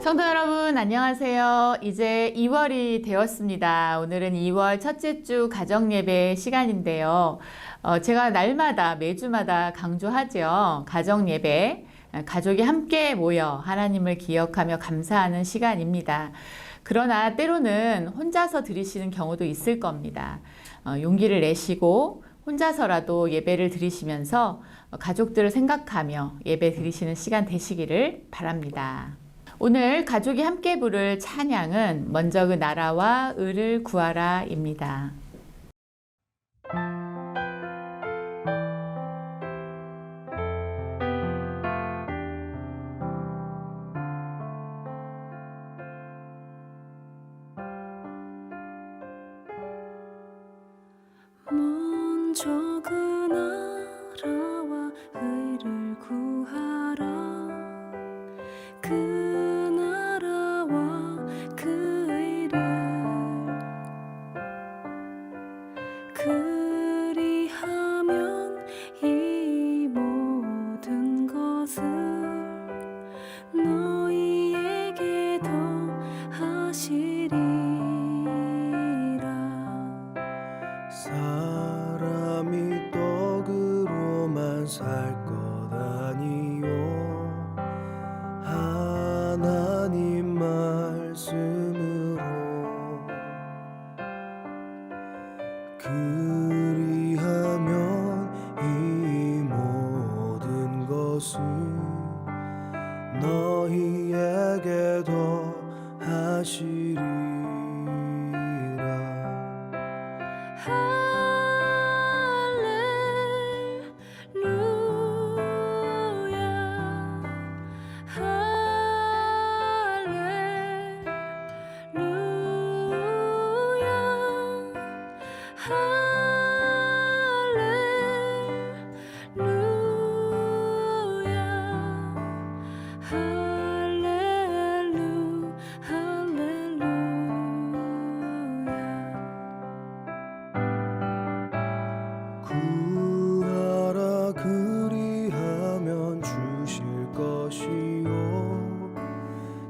성도 여러분, 안녕하세요. 이제 2월이 되었습니다. 오늘은 2월 첫째 주 가정예배 시간인데요. 제가 날마다, 매주마다 강조하죠. 가정예배, 가족이 함께 모여 하나님을 기억하며 감사하는 시간입니다. 그러나 때로는 혼자서 드리시는 경우도 있을 겁니다. 용기를 내시고 혼자서라도 예배를 드리시면서 가족들을 생각하며 예배 드리시는 시간 되시기를 바랍니다. 오늘 가족이 함께 부를 찬양은 먼저 그 나라와 의를 구하라 입니다. 먼저 그 나라와 의를 구하라. 그 나라와 그 의를 그리하면 이 모든 것을 너희에게 더하시리라. 사람이 떡으로만 살 것 아니요 하나님 말씀으로 그리하면 이 모든 것을 너희에게 더하시리라. 구하라 그리하면 주실 것이요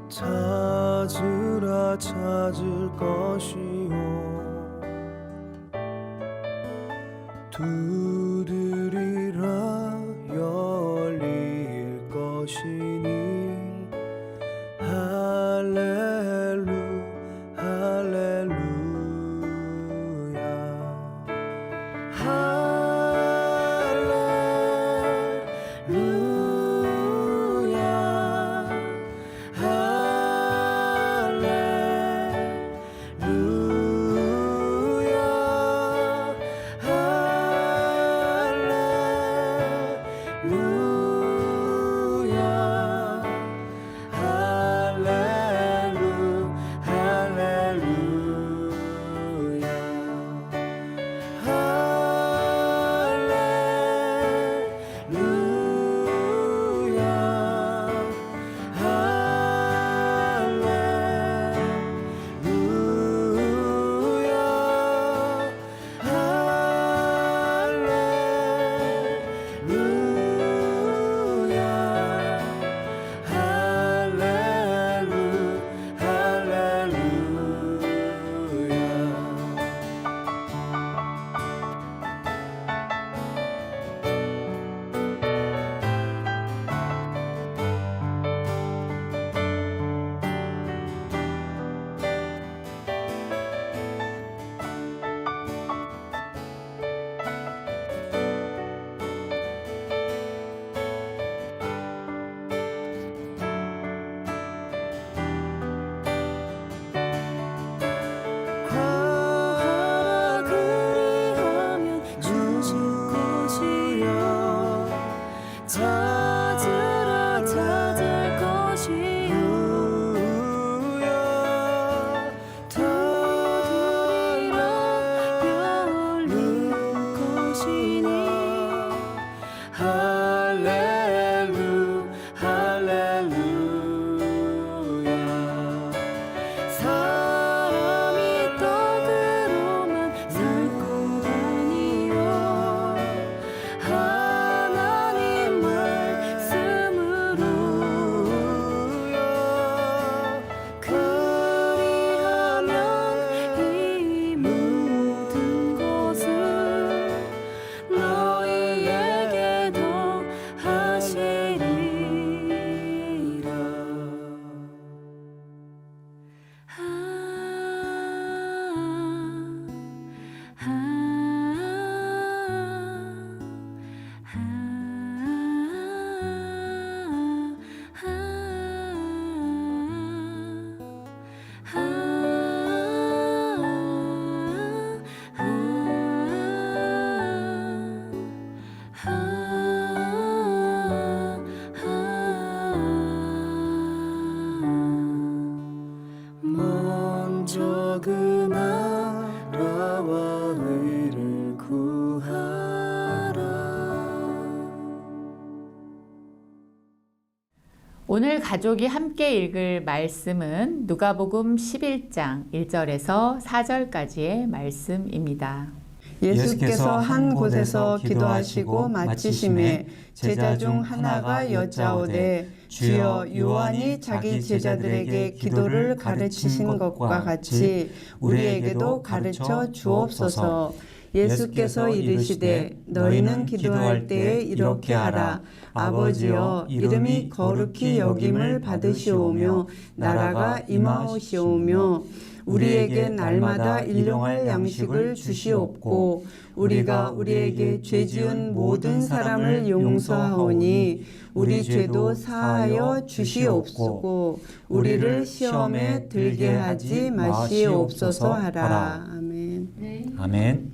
찾으라 찾을 것이요 두드리라 열릴 것이니 할렐루 할렐루야 할렐루야 오늘 가족이 함께 읽을 말씀은 누가복음 11장 1절에서 4절까지의 말씀입니다. 예수께서 한 곳에서 기도하시고 마치심에 제자 중 하나가 여짜오되 주여 요한이 자기 제자들에게 기도를 가르치신 것과 같이 우리에게도 가르쳐 주옵소서. 예수께서 이르시되 너희는 기도할 때에 이렇게 하라. 아버지여 이름이 거룩히 여김을 받으시오며 나라가 임하오시오며 우리에게 날마다 일용할 양식을 주시옵고 우리가 우리에게 죄 지은 모든 사람을 용서하오니 우리 죄도 사하여 주시옵소서. 우리를 시험에 들게 하지 마시옵소서 하라. 아멘. 아멘.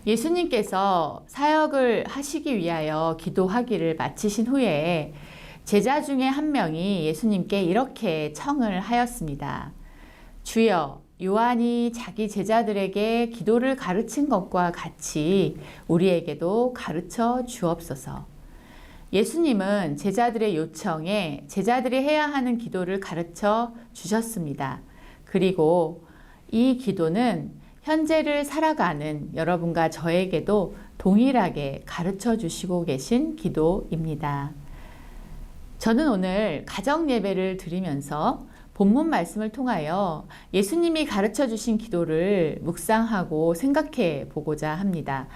예수님께서 사역을 하시기 위하여 기도하기를 마치신 후에 제자 중에 한 명이 예수님께 이렇게 청을 하였습니다. 주여, 요한이 자기 제자들에게 기도를 가르친 것과 같이 우리에게도 가르쳐 주옵소서. 예수님은 제자들의 요청에 제자들이 해야 하는 기도를 가르쳐 주셨습니다. 그리고 이 기도는 현재를 살아가는 여러분과 저에게도 동일하게 가르쳐 주시고 계신 기도입니다. 저는 오늘 가정 예배를 드리면서 본문 말씀을 통하여 예수님이 가르쳐 주신 기도를 묵상하고 생각해 보고자 합니다.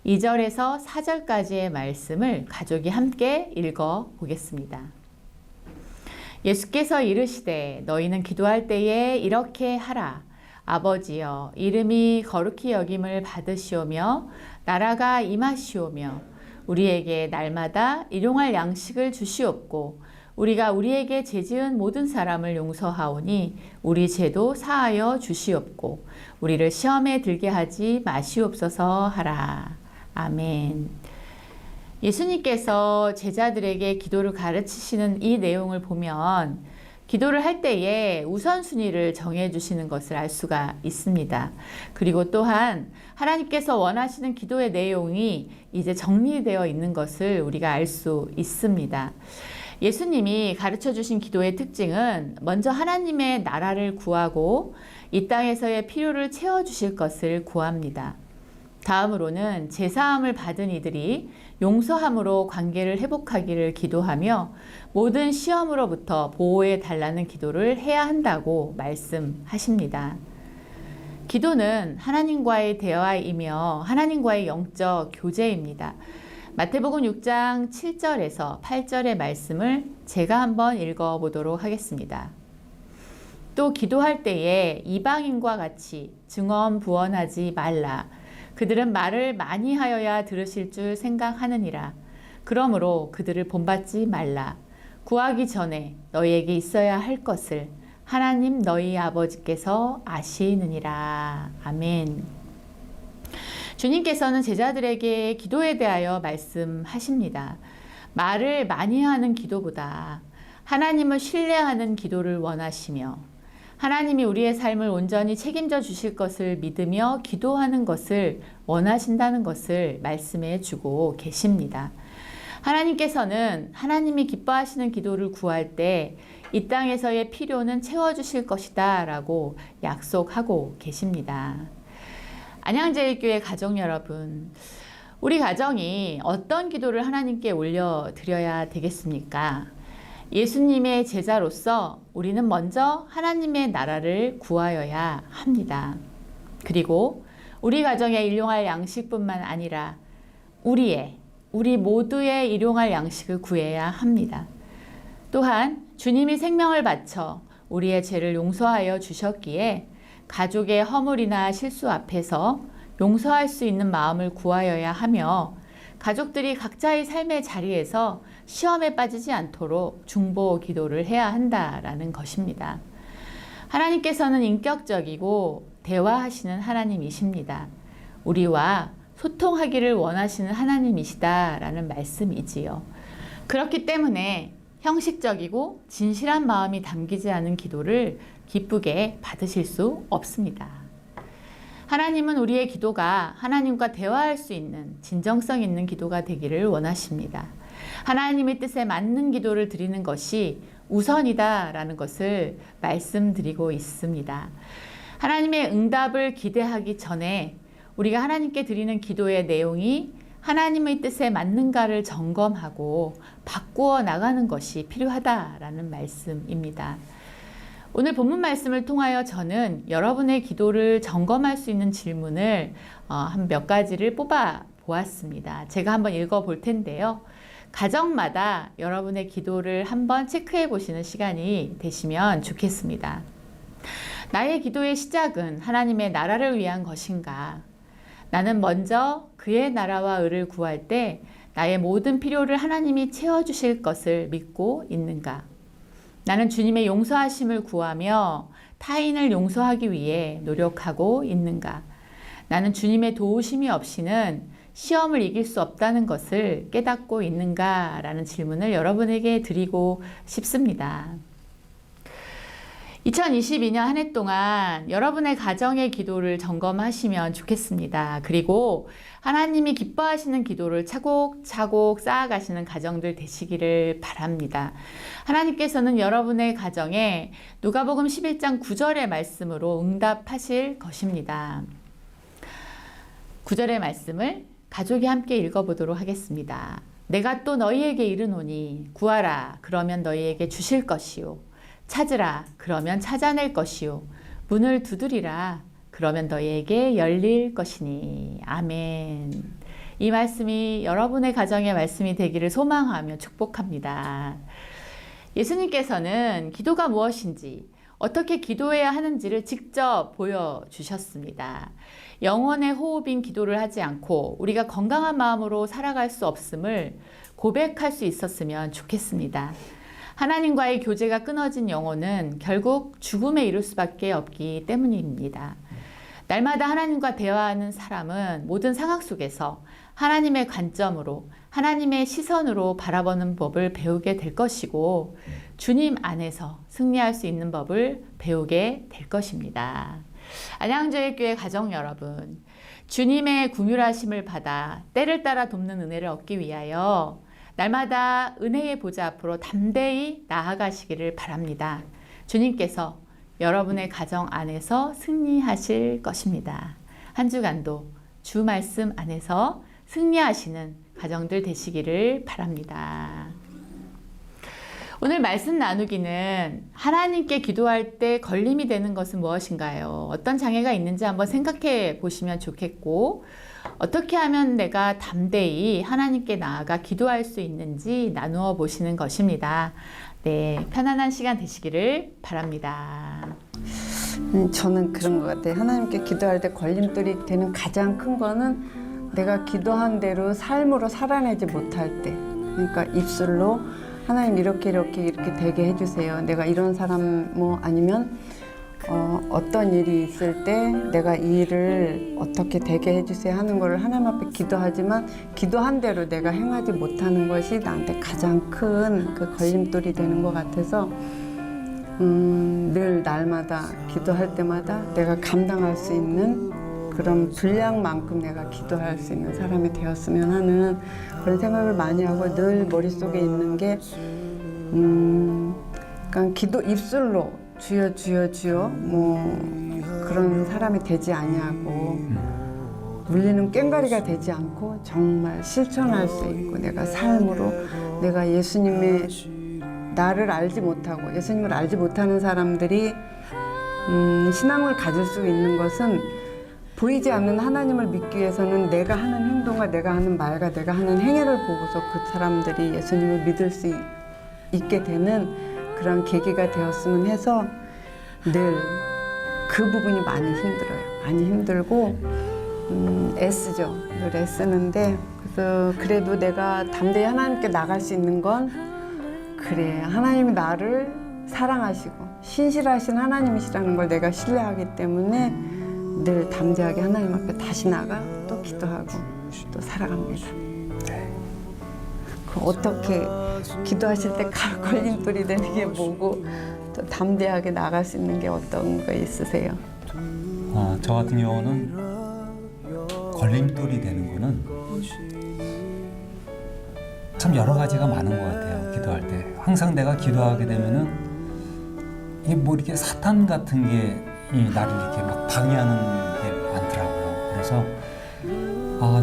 2절에서 4절까지의 말씀을 가족이 함께 읽어 보겠습니다. 예수께서 이르시되 너희는 기도할 때에 이렇게 하라. 아버지여 이름이 거룩히 여김을 받으시오며 나라가 임하시오며 우리에게 날마다 일용할 양식을 주시옵고 우리가 우리에게 죄 지은 모든 사람을 용서하오니 우리 죄도 사하여 주시옵고 우리를 시험에 들게 하지 마시옵소서 하라. 아멘. 예수님께서 제자들에게 기도를 가르치시는 이 내용을 보면 기도를 할 때에 우선순위를 정해주시는 것을 알 수가 있습니다. 그리고 또한 하나님께서 원하시는 기도의 내용이 이제 정리되어 있는 것을 우리가 알 수 있습니다. 예수님이 가르쳐 주신 기도의 특징은 먼저 하나님의 나라를 구하고 이 땅에서의 필요를 채워주실 것을 구합니다. 다음으로는 제사함을 받은 이들이 용서함으로 관계를 회복하기를 기도하며 모든 시험으로부터 보호해 달라는 기도를 해야 한다고 말씀하십니다. 기도는 하나님과의 대화이며 하나님과의 영적 교제입니다. 마태복음 6장 7절에서 8절의 말씀을 제가 한번 읽어보도록 하겠습니다. 또 기도할 때에 이방인과 같이 증언부언하지 말라. 그들은 말을 많이 하여야 들으실 줄 생각하느니라. 그러므로 그들을 본받지 말라. 구하기 전에 너희에게 있어야 할 것을 하나님 너희 아버지께서 아시느니라. 아멘. 주님께서는 제자들에게 기도에 대하여 말씀하십니다. 말을 많이 하는 기도보다 하나님을 신뢰하는 기도를 원하시며 하나님이 우리의 삶을 온전히 책임져 주실 것을 믿으며 기도하는 것을 원하신다는 것을 말씀해 주고 계십니다. 하나님께서는 하나님이 기뻐하시는 기도를 구할 때 이 땅에서의 필요는 채워주실 것이다 라고 약속하고 계십니다. 안양제일교회 가족 여러분, 우리 가정이 어떤 기도를 하나님께 올려드려야 되겠습니까? 예수님의 제자로서 우리는 먼저 하나님의 나라를 구하여야 합니다. 그리고 우리 가정에 일용할 양식뿐만 아니라 우리 모두의 일용할 양식을 구해야 합니다. 또한 주님이 생명을 바쳐 우리의 죄를 용서하여 주셨기에 가족의 허물이나 실수 앞에서 용서할 수 있는 마음을 구하여야 하며 가족들이 각자의 삶의 자리에서 시험에 빠지지 않도록 중보 기도를 해야 한다라는 것입니다. 하나님께서는 인격적이고 대화하시는 하나님이십니다. 우리와 소통하기를 원하시는 하나님이시다라는 말씀이지요. 그렇기 때문에 형식적이고 진실한 마음이 담기지 않은 기도를 기쁘게 받으실 수 없습니다. 하나님은 우리의 기도가 하나님과 대화할 수 있는 진정성 있는 기도가 되기를 원하십니다. 하나님의 뜻에 맞는 기도를 드리는 것이 우선이다라는 것을 말씀드리고 있습니다. 하나님의 응답을 기대하기 전에 우리가 하나님께 드리는 기도의 내용이 하나님의 뜻에 맞는가를 점검하고 바꾸어 나가는 것이 필요하다라는 말씀입니다. 오늘 본문 말씀을 통하여 저는 여러분의 기도를 점검할 수 있는 질문을 한 몇 가지를 뽑아 보았습니다. 제가 한번 읽어 볼 텐데요. 가정마다 여러분의 기도를 한번 체크해 보시는 시간이 되시면 좋겠습니다. 나의 기도의 시작은 하나님의 나라를 위한 것인가? 나는 먼저 그의 나라와 의를 구할 때 나의 모든 필요를 하나님이 채워주실 것을 믿고 있는가? 나는 주님의 용서하심을 구하며 타인을 용서하기 위해 노력하고 있는가? 나는 주님의 도우심이 없이는 시험을 이길 수 없다는 것을 깨닫고 있는가? 라는 질문을 여러분에게 드리고 싶습니다. 2022년 한 해 동안 여러분의 가정의 기도를 점검하시면 좋겠습니다. 그리고 하나님이 기뻐하시는 기도를 차곡차곡 쌓아가시는 가정들 되시기를 바랍니다. 하나님께서는 여러분의 가정에 누가복음 11장 9절의 말씀으로 응답하실 것입니다. 9절의 말씀을 가족이 함께 읽어보도록 하겠습니다. 내가 또 너희에게 이르노니 구하라 그러면 너희에게 주실 것이요 찾으라 그러면 찾아낼 것이요 문을 두드리라 그러면 너희에게 열릴 것이니. 아멘. 이 말씀이 여러분의 가정의 말씀이 되기를 소망하며 축복합니다. 예수님께서는 기도가 무엇인지 어떻게 기도해야 하는지를 직접 보여주셨습니다. 영혼의 호흡인 기도를 하지 않고 우리가 건강한 마음으로 살아갈 수 없음을 고백할 수 있었으면 좋겠습니다. 하나님과의 교제가 끊어진 영혼은 결국 죽음에 이를 수밖에 없기 때문입니다. 날마다 하나님과 대화하는 사람은 모든 상황 속에서 하나님의 관점으로, 하나님의 시선으로 바라보는 법을 배우게 될 것이고 주님 안에서 승리할 수 있는 법을 배우게 될 것입니다. 안양저의 가정 여러분, 주님의 긍휼하심을 받아 때를 따라 돕는 은혜를 얻기 위하여 날마다 은혜의 보좌 앞으로 담대히 나아가시기를 바랍니다. 주님께서 여러분의 가정 안에서 승리하실 것입니다. 한 주간도 주 말씀 안에서 승리하시는 가정들 되시기를 바랍니다. 오늘 말씀 나누기는 하나님께 기도할 때 걸림이 되는 것은 무엇인가요? 어떤 장애가 있는지 한번 생각해 보시면 좋겠고, 어떻게 하면 내가 담대히 하나님께 나아가 기도할 수 있는지 나누어 보시는 것입니다. 네, 편안한 시간 되시기를 바랍니다. 저는 그런 것 같아요. 하나님께 기도할 때 걸림돌이 되는 가장 큰 거는 내가 기도한 대로 삶으로 살아내지 못할 때. 그러니까 입술로 하나님 이렇게 되게 해주세요. 내가 이런 사람 아니면 어떤 일이 있을 때 내가 이 일을 어떻게 되게 해주세요 하는 거를 하나님 앞에 기도하지만 기도한 대로 내가 행하지 못하는 것이 나한테 가장 큰 그 걸림돌이 되는 것 같아서 늘 날마다 기도할 때마다 내가 감당할 수 있는 그런 분량만큼 내가 기도할 수 있는 사람이 되었으면 하는 그런 생각을 많이 하고 늘 머릿속에 있는 게 그러니까 기도 입술로 주여 주여 주여 그런 사람이 되지 아니하고 물리는 꽹과리가 되지 않고 정말 실천할 수 있고 내가 삶으로 내가 예수님의 나를 알지 못하고 예수님을 알지 못하는 사람들이 신앙을 가질 수 있는 것은 보이지 않는 하나님을 믿기 위해서는 내가 하는 행동과 내가 하는 말과 내가 하는 행위를 보고서 그 사람들이 예수님을 믿을 수 있게 되는 그런 계기가 되었으면 해서 늘 그 부분이 많이 힘들어요. 많이 힘들고 애쓰죠. 늘 애쓰는데 그래서 그래도 내가 담대히 하나님께 나갈 수 있는 건 그래 하나님이 나를 사랑하시고 신실하신 하나님이시라는 걸 내가 신뢰하기 때문에 늘 담대하게 하나님 앞에 다시 나가 또 기도하고 또 살아갑니다. 어떻게 기도하실 때 걸림돌이 되는 게 뭐고 또 담대하게 나갈 수 있는 게 어떤 거 있으세요? 저 같은 경우는 걸림돌이 되는 거는 참 여러 가지가 많은 것 같아요. 기도할 때 항상 내가 기도하게 되면은 이게 뭐 이렇게 사탄 같은 게 이 나를 이렇게 막 방해하는 게 많더라고요. 그래서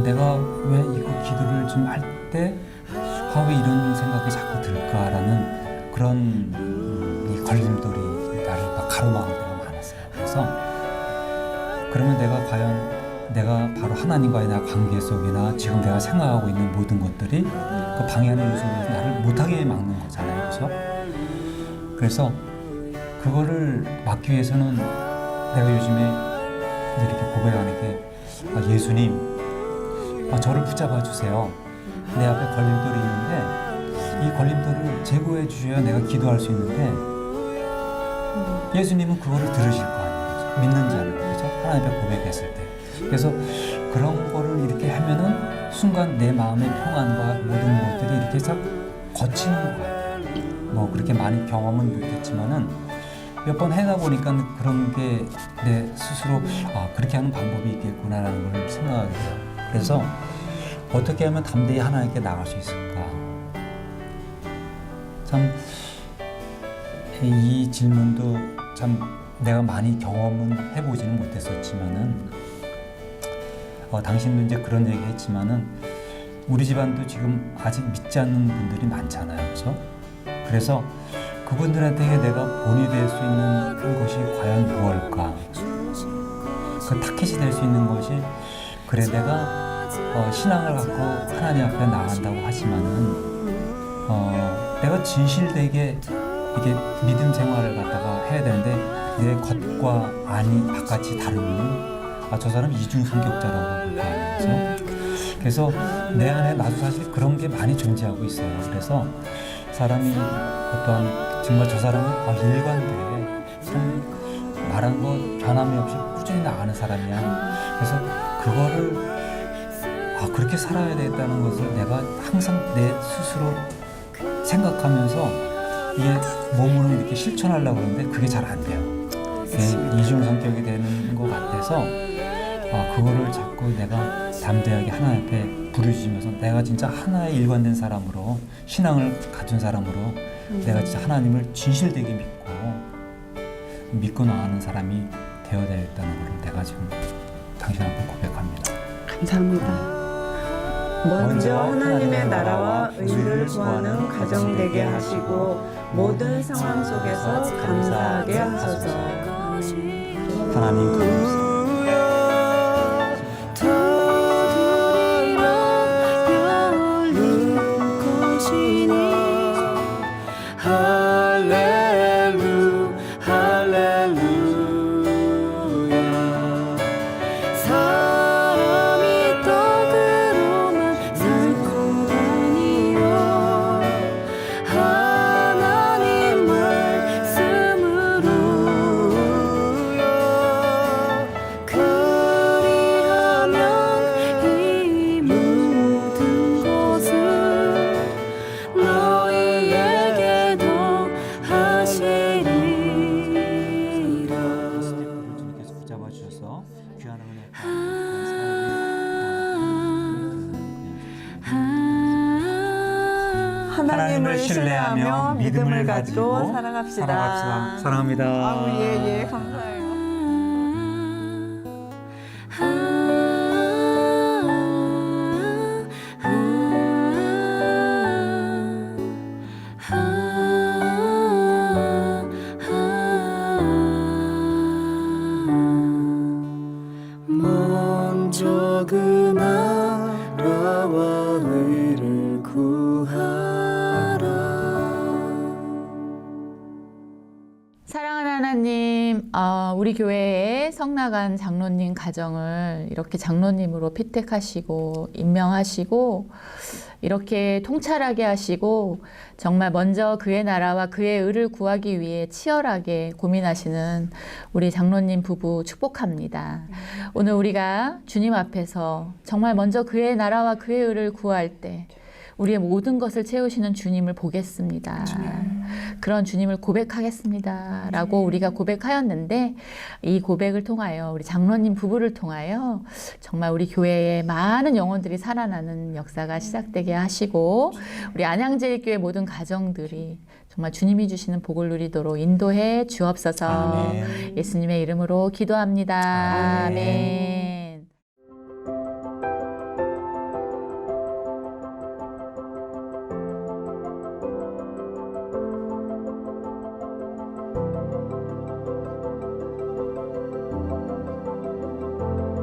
내가 왜 이거 기도를 좀 할 때 왜 이런 생각이 자꾸 들까라는 그런 이 걸림돌이 나를 막 가로막을 때가 많았어요. 그래서 그러면 내가 과연 내가 바로 하나님과의 나 관계 속이나 지금 내가 생각하고 있는 모든 것들이 그 방해하는 요소에서 나를 못하게 막는 거잖아요. 그렇죠? 그래서 그거를 막기 위해서는 내가 요즘에 이렇게 고백하는 게 예수님 저를 붙잡아 주세요. 내 앞에 걸림돌이 있는데 이 걸림돌을 제거해 주셔야 내가 기도할 수 있는데 예수님은 그거를 들으실 거 아니에요. 믿는 자는 그렇죠? 하나님 앞에 고백했을 때 그래서 그런 거를 이렇게 하면은 순간 내 마음의 평안과 모든 것들이 이렇게 싹 거치는 것 같아요. 뭐 그렇게 많이 경험은 못했지만은 몇 번 해다 보니까 그런 게 내 스스로 그렇게 하는 방법이 있겠구나라는 걸 생각하게 돼요. 그래서 어떻게 하면 담대히 하나님께 나갈 수 있을까? 참 이 질문도 참 내가 많이 경험은 해보지는 못했었지만은 당신도 이제 그런 얘기 했지만은 우리 집안도 지금 아직 믿지 않는 분들이 많잖아요. 그렇죠? 그래서 그분들한테 내가 본이 될 수 있는 것이 과연 무엇일까? 그 타켓이 될 수 있는 것이 그래 내가 신앙을 갖고 하나님 앞에 나간다고 하지만은 내가 진실되게 이게 믿음 생활을 갖다가 해야 되는데 내 겉과 안이 바깥이 다르면 저 사람 이중 성격자라고 볼 거 아니에요. 그래서 내 안에 나도 사실 그런 게 많이 존재하고 있어요. 그래서 사람이 어떤 정말 저 사람은 일관돼 참 말한 거 변함이 없이 꾸준히 나가는 사람이야. 그래서 그거를 그렇게 살아야 되겠다는 것을 내가 항상 내 스스로 생각하면서 이게 몸으로 이렇게 실천하려고 그러는데 그게 잘 안 돼요. 이중 성격이 되는 것 같아서 그거를 자꾸 내가 담대하게 하나님 앞에 부르짖으면서 내가 진짜 하나의 일관된 사람으로 신앙을 가진 사람으로 내가 진짜 하나님을 진실되게 믿고 나가는 사람이 되어야 되겠다는 걸 내가 지금 당신 앞에 고백합니다. 감사합니다. 먼저 하나님의 나라와 의를 구하는 가정 되게 하시고 모든 상황 속에서 감사하게 하소서. 아멘. 하나님 감사합니다. 하나님을 신뢰하며 믿음을 가지고 살아갑시다. 사랑합니다. 예, 감사해요. 먼저 그 나라와 의를 구하라. 사랑하는 하나님, 우리 교회에 성나간 장로님 가정을 이렇게 장로님으로 피택하시고 임명하시고 이렇게 통찰하게 하시고 정말 먼저 그의 나라와 그의 의를 구하기 위해 치열하게 고민하시는 우리 장로님 부부 축복합니다. 오늘 우리가 주님 앞에서 정말 먼저 그의 나라와 그의 의를 구할 때 우리의 모든 것을 채우시는 주님을 보겠습니다. 그런 주님을 고백하겠습니다. 라고 우리가 고백하였는데 이 고백을 통하여 우리 장로님 부부를 통하여 정말 우리 교회에 많은 영혼들이 살아나는 역사가 시작되게 하시고 우리 안양제일교회 모든 가정들이 정말 주님이 주시는 복을 누리도록 인도해 주옵소서. 아멘. 예수님의 이름으로 기도합니다. 아멘. 아멘.